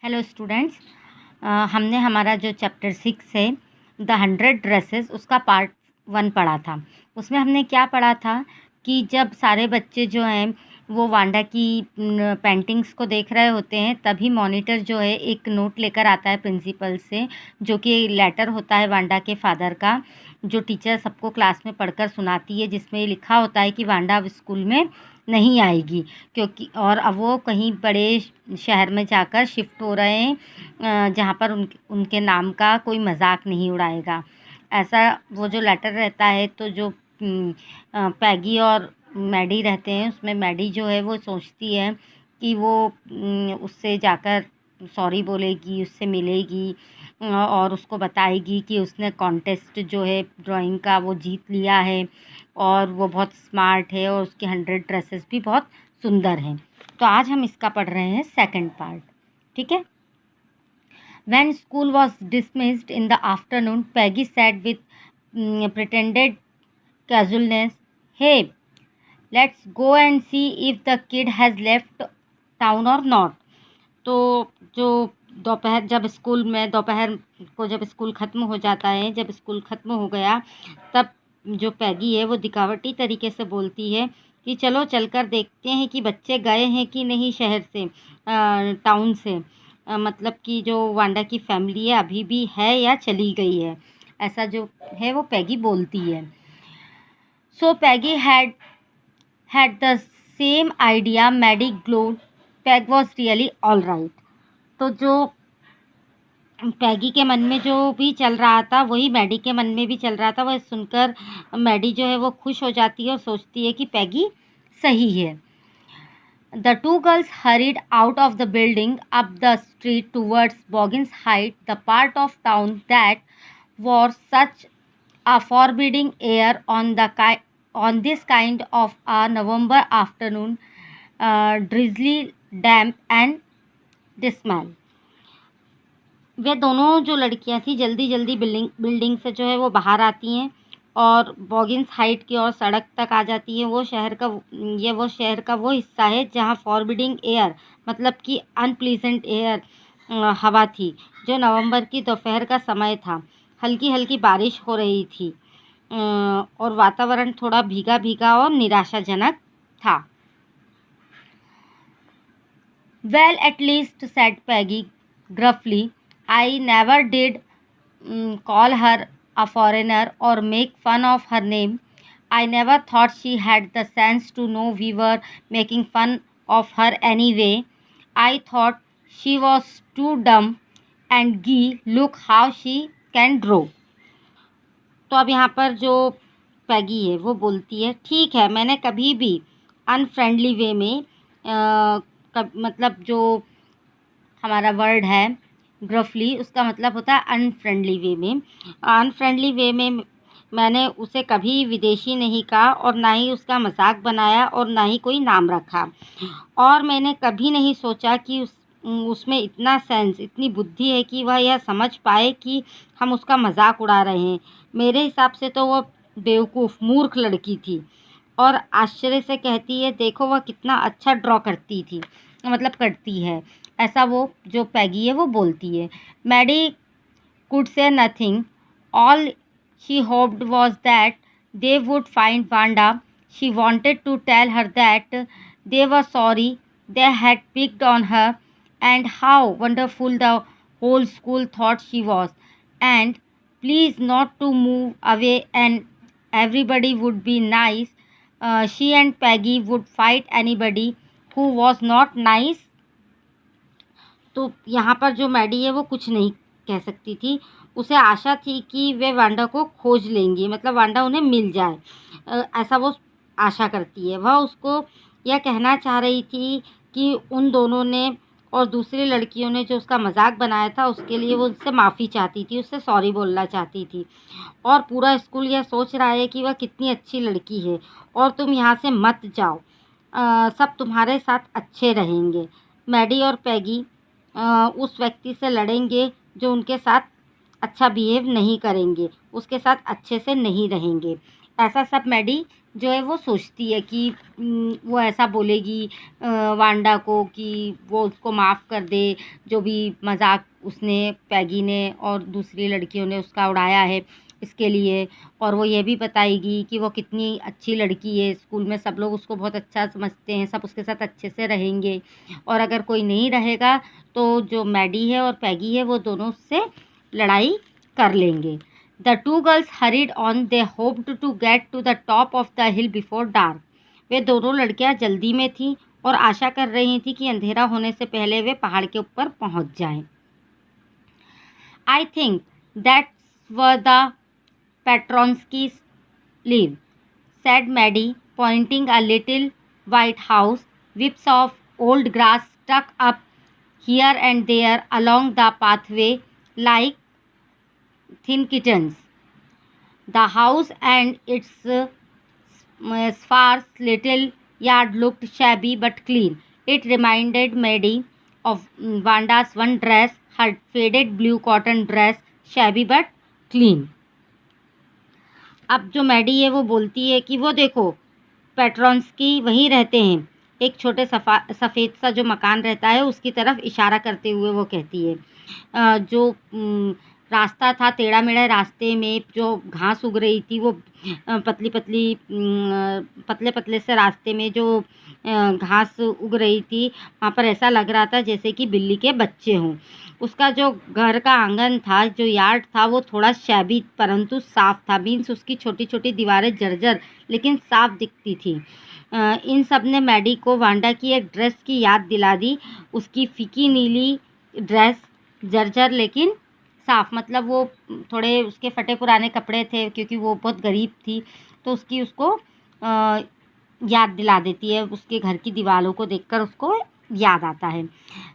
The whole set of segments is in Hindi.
हेलो स्टूडेंट्स, हमने हमारा जो चैप्टर 6 है द 100 ड्रेसेस उसका पार्ट 1 पढ़ा था। उसमें हमने क्या पढ़ा था कि जब सारे बच्चे जो हैं वो वांडा की पेंटिंग्स को देख रहे होते हैं, तभी मॉनिटर जो है एक नोट लेकर आता है प्रिंसिपल से, जो कि लेटर होता है वांडा के फादर का, जो टीचर सबको क्लास में पढ़कर सुनाती है, जिसमें लिखा होता है कि वांडा अब स्कूल में नहीं आएगी क्योंकि और अब वो कहीं बड़े शहर में जाकर शिफ्ट हो रहे हैं, जहाँ पर उनके नाम का कोई मजाक नहीं उड़ाएगा। ऐसा वो जो लेटर रहता है, तो जो पैगी और मैडी रहते हैं, उसमें मैडी जो है वो सोचती है कि वो उससे जाकर सॉरी बोलेगी, उससे मिलेगी और उसको बताएगी कि उसने कॉन्टेस्ट जो है ड्राइंग का वो जीत लिया है और वो बहुत स्मार्ट है और उसकी 100 ड्रेसेस भी बहुत सुंदर हैं। तो आज हम इसका पढ़ रहे हैं सेकंड पार्ट, ठीक है। When school was dismissed in the afternoon, Peggy said with pretended casualness, "Hey, let's go and see if the kid has left town or not." तो जो दोपहर को जब स्कूल ख़त्म हो जाता है, जब स्कूल ख़त्म हो गया, तब जो पैगी है वो दिखावटी तरीके से बोलती है कि चलो चलकर देखते हैं कि बच्चे गए हैं कि नहीं शहर से, टाउन से, मतलब कि जो वांडा की फैमिली है अभी भी है या चली गई है। ऐसा जो है वो पैगी बोलती है। So Peggy had the same idea. Maddy glowed, Peg was really all right. तो जो पैगी के मन में जो भी चल रहा था वही मैडी के मन में भी चल रहा था। वह सुनकर मैडी जो है वो खुश हो जाती है और सोचती है कि पैगी सही है। The two girls hurried out of the building up the street towards Boggins Heights, the part of town that wore such a forbidding air on this kind of a November afternoon, drizzly, damp and dismal. वे दोनों जो लड़कियां थी जल्दी जल्दी बिल्डिंग से जो है वो बाहर आती हैं और बॉगिन्स हाइट की ओर सड़क तक आ जाती हैं। वो शहर का वो हिस्सा है जहां फॉरबिडिंग एयर मतलब कि अनप्लीजेंट एयर हवा थी। जो नवंबर की दोपहर का समय था, हल्की हल्की बारिश हो रही थी और वातावरण थोड़ा भीगा भीगा और निराशाजनक था। Well, at least, said Peggy gruffly, I never did call her a foreigner or make fun of her name. I never thought she had the sense to know we were making fun of her anyway. I thought she was too dumb. And gee, look how she can draw. तो अब यहाँ पर जो पैगी है वो बोलती है, ठीक है, मैंने कभी भी अनफ्रेंडली वे में मतलब जो हमारा वर्ड है ग्रफली, उसका मतलब होता है अनफ्रेंडली वे में। अनफ्रेंडली वे में मैंने उसे कभी विदेशी नहीं कहा और ना ही उसका मजाक बनाया और ना ही कोई नाम रखा। और मैंने कभी नहीं सोचा कि उसमें इतना सेंस, इतनी बुद्धि है कि वह यह समझ पाए कि हम उसका मजाक उड़ा रहे हैं। मेरे हिसाब से तो वह बेवकूफ़ मूर्ख लड़की थी। और आश्चर्य से कहती है, देखो वह कितना अच्छा ड्रॉ करती थी, मतलब करती है। ऐसा वो जो पैगी है वो बोलती है। Maddy could say nothing. All she hoped was that they would find Wanda. She wanted to tell her that they were sorry they had picked on her and how wonderful the whole school thought she was, and please not to move away and everybody would be nice. She and Peggy would fight anybody who was not nice. तो यहाँ पर जो मैडी है वो कुछ नहीं कह सकती थी। उसे आशा थी कि वे वांडा को खोज लेंगी, मतलब वांडा उन्हें मिल जाए, ऐसा वो आशा करती है। वह उसको यह कहना चाह रही थी कि उन दोनों ने और दूसरी लड़कियों ने जो उसका मजाक बनाया था उसके लिए वो उससे माफ़ी चाहती थी, उससे सॉरी बोलना चाहती थी। और पूरा स्कूल यह सोच रहा है कि वह कितनी अच्छी लड़की है और तुम यहाँ से मत जाओ, सब तुम्हारे साथ अच्छे रहेंगे। मैडी और पैगी उस व्यक्ति से लड़ेंगे जो उनके साथ अच्छा बिहेव नहीं करेंगे, उसके साथ अच्छे से नहीं रहेंगे। ऐसा सब मैडी जो है वो सोचती है कि वो ऐसा बोलेगी वांडा को कि वो उसको माफ़ कर दे, जो भी मजाक उसने पैगी ने और दूसरी लड़कियों ने उसका उड़ाया है इसके लिए। और वो ये भी बताएगी कि वो कितनी अच्छी लड़की है, स्कूल में सब लोग उसको बहुत अच्छा समझते हैं, सब उसके साथ अच्छे से रहेंगे, और अगर कोई नहीं रहेगा तो जो मैडी है और पैगी है वो दोनों उससे लड़ाई कर लेंगे। The two girls hurried on. They hoped to get to the top of the hill before dark. वे दोनों लड़कियां जल्दी में थीं और आशा कर रही थीं कि अंधेरा होने से पहले वे पहाड़ के ऊपर पहुंच जाएं। I think that's where the Petronskis live, said Maddie, pointing a little white house, whips of old grass stuck up here and there along the pathway like thin kittens. The house and its sparse little yard looked shabby but clean. It reminded Maddie of Vanda's one dress, her faded blue cotton dress, shabby but clean. अब जो मैडी है वो बोलती है कि वो देखो, पेट्रॉन्स्की वहीं रहते हैं। एक छोटे सफ़ेद सा जो मकान रहता है उसकी तरफ इशारा करते हुए वो कहती है, जो रास्ता था टेढ़ा मेढ़ा, रास्ते में जो घास उग रही थी वो पतली पतली पतले पतले से रास्ते में जो घास उग रही थी, वहाँ पर ऐसा लग रहा था जैसे कि बिल्ली के बच्चे हों। उसका जो घर का आंगन था, जो यार्ड था, वो थोड़ा शैबी परंतु साफ़ था। मीन्स उसकी छोटी छोटी दीवारें जर्जर लेकिन साफ दिखती थी। इन सब ने मैडी को वांडा की एक ड्रेस की याद दिला दी। उसकी फीकी नीली ड्रेस, जर्जर लेकिन साफ, मतलब वो थोड़े उसके फटे पुराने कपड़े थे क्योंकि वो बहुत गरीब थी, तो उसको याद दिला देती है। उसके घर की दीवारों को देखकर उसको याद आता है।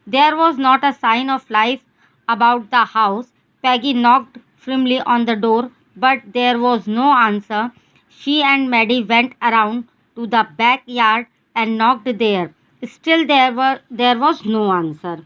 There was not a sign of life about the house. Peggy knocked firmly on the door, but there was no answer. She and Maddie went around to the backyard and knocked there. Still there was no answer.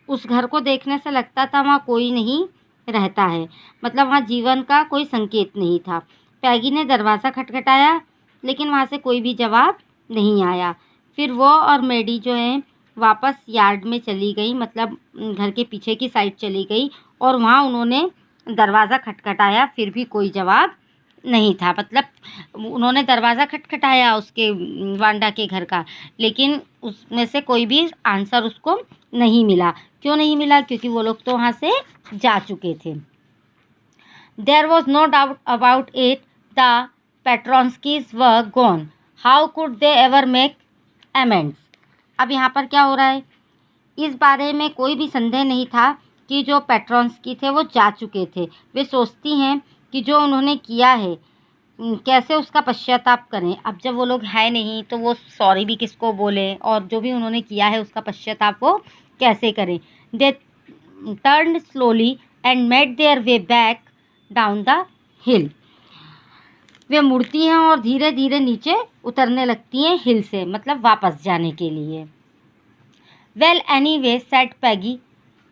उस घर को देखने से लगता था वहाँ कोई नहीं रहता है, मतलब वहाँ जीवन का कोई संकेत नहीं था। पैगी ने दरवाज़ा खटखटाया लेकिन वहाँ से कोई भी जवाब नहीं आया। फिर वो और मैडी जो है वापस यार्ड में चली गई, मतलब घर के पीछे की साइड चली गई, और वहाँ उन्होंने दरवाज़ा खटखटाया, फिर भी कोई जवाब नहीं था। मतलब उन्होंने दरवाज़ा खटखटाया उसके वांडा के घर का, लेकिन उसमें से कोई भी आंसर उसको नहीं मिला। क्यों नहीं मिला? क्योंकि वो लोग तो वहाँ से जा चुके थे। There was no doubt about it. The Petronskis were gone. How could they ever make amends? अब यहाँ पर क्या हो रहा है, इस बारे में कोई भी संदेह नहीं था कि जो पेट्रॉन्स्की थे वो जा चुके थे। वे सोचती हैं कि जो उन्होंने किया है कैसे उसका पश्चाताप करें। अब जब वो लोग हैं नहीं तो वो सॉरी भी किसको बोलें, और जो भी उन्होंने किया है उसका पश्चाताप वो कैसे करें। They turned slowly and made their way back down the hill. वे मुड़ती हैं और धीरे धीरे नीचे उतरने लगती हैं हिल से, मतलब वापस जाने के लिए। Well, anyway, said Peggy,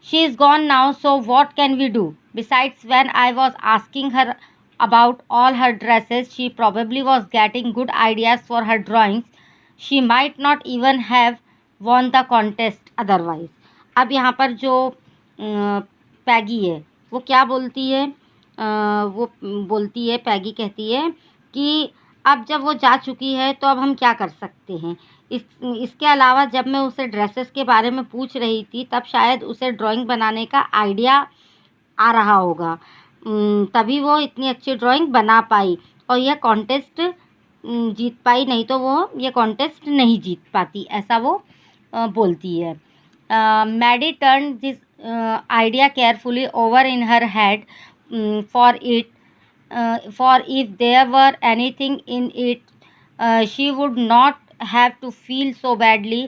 she is gone now, so what can we do? Besides, when I was asking her about all her dresses, she probably was getting good ideas for her drawings. She might not even have won the contest otherwise. अब यहाँ पर जो पैगी है वो क्या बोलती है, वो बोलती है, पैगी कहती है कि अब जब वो जा चुकी है तो अब हम क्या कर सकते हैं। इसके अलावा जब मैं उसे ड्रेसेस के बारे में पूछ रही थी तब शायद उसे ड्राइंग बनाने का आइडिया आ रहा होगा, तभी वो इतनी अच्छी ड्राइंग बना पाई और यह कॉन्टेस्ट जीत पाई, नहीं तो वो ये कॉन्टेस्ट नहीं जीत पाती, ऐसा वो बोलती है। Maddy turn this idea carefully over in her head for if there were anything in it, she would not have to feel so badly.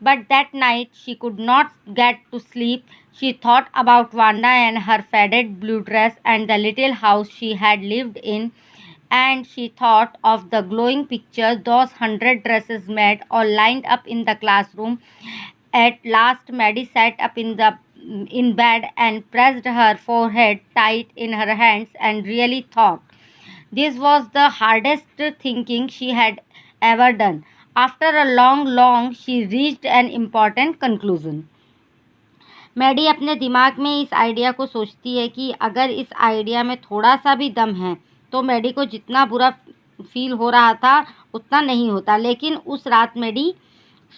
But that night she could not get to sleep. She thought about Wanda and her faded blue dress and the little house she had lived in, and she thought of the glowing pictures those 100 dresses made all lined up in the classroom. At last Maddie sat up in bed and pressed her forehead tight in her hands and really thought. This was the hardest thinking she had ever done. After a long, she reached an important conclusion. Maddy अपने दिमाग में इस आइडिया को सोचती है कि अगर इस आइडिया में थोड़ा सा भी दम है तो मैडी को जितना बुरा फील हो रहा था उतना नहीं होता। लेकिन उस रात मैडी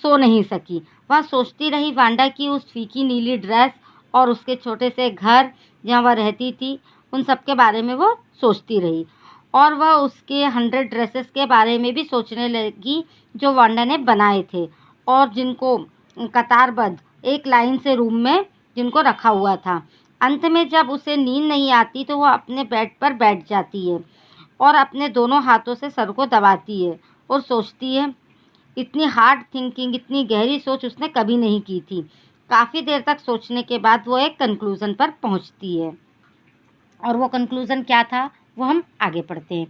सो नहीं सकी। वह सोचती रही वांडा की उस फीकी नीली ड्रेस और उसके छोटे से घर जहाँ वह रहती थी, उन सब के बारे में वो सोचती रही। और वह उसके 100 ड्रेसेस के बारे में भी सोचने लगी जो वांडा ने बनाए थे और जिनको कतारबद्ध एक लाइन से रूम में जिनको रखा हुआ था। अंत में जब उसे नींद नहीं आती तो वह अपने बेड पर बैठ जाती है और अपने दोनों हाथों से सर को दबाती है और सोचती है। इतनी हार्ड थिंकिंग, इतनी गहरी सोच उसने कभी नहीं की थी। काफ़ी देर तक सोचने के बाद वो एक कंक्लूज़न पर पहुंचती है। और वो कंक्लूज़न क्या था वो हम आगे पढ़ते हैं।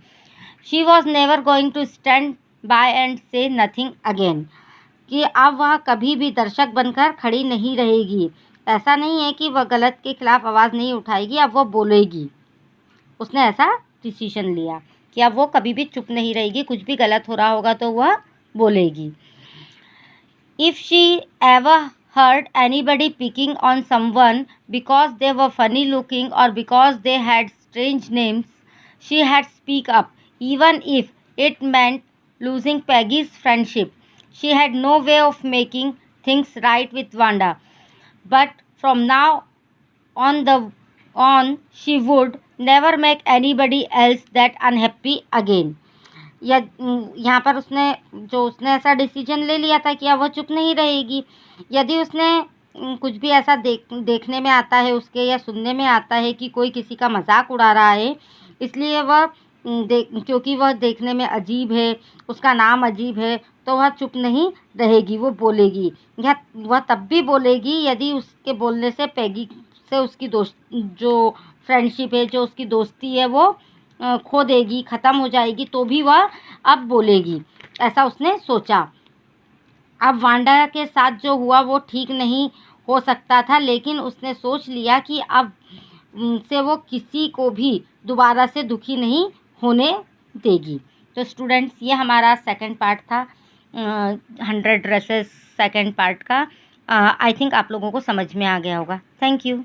She was never going to stand by and say nothing again, कि अब वह कभी भी दर्शक बनकर खड़ी नहीं रहेगी। ऐसा नहीं है कि वह गलत के खिलाफ आवाज़ नहीं उठाएगी, अब वो बोलेगी। उसने ऐसा डिसीजन लिया कि अब वो कभी भी चुप नहीं रहेगी, कुछ भी गलत हो रहा होगा तो वह बोलेगी। If she ever heard anybody picking on someone because they were funny looking or because they had strange names, she had speak up, even if it meant losing Peggy's friendship. She had no way of making things right with Wanda, but from now on she would never make anybody else that unhappy again. यहाँ पर उसने ऐसा डिसीजन ले लिया था कि अब वो चुप नहीं रहेगी। यदि उसने कुछ भी ऐसा देखने में आता है उसके या सुनने में आता है कि कोई किसी का मजाक उड़ा रहा है, इसलिए वह क्योंकि वह देखने में अजीब है, उसका नाम अजीब है, तो वह चुप नहीं रहेगी, वो बोलेगी। वह तब भी बोलेगी यदि उसके बोलने से पैगी से उसकी जो फ्रेंडशिप है, जो उसकी दोस्ती है, वो खो देगी, ख़त्म हो जाएगी, तो भी वह अब बोलेगी। ऐसा उसने सोचा। अब वांडा के साथ जो हुआ वो ठीक नहीं हो सकता था, लेकिन उसने सोच लिया कि अब से वो किसी को भी दोबारा से दुखी नहीं होने देगी। तो स्टूडेंट्स, ये हमारा सेकंड पार्ट था 100 ड्रेसेस सेकंड पार्ट का। आई थिंक आप लोगों को समझ में आ गया होगा। Thank you.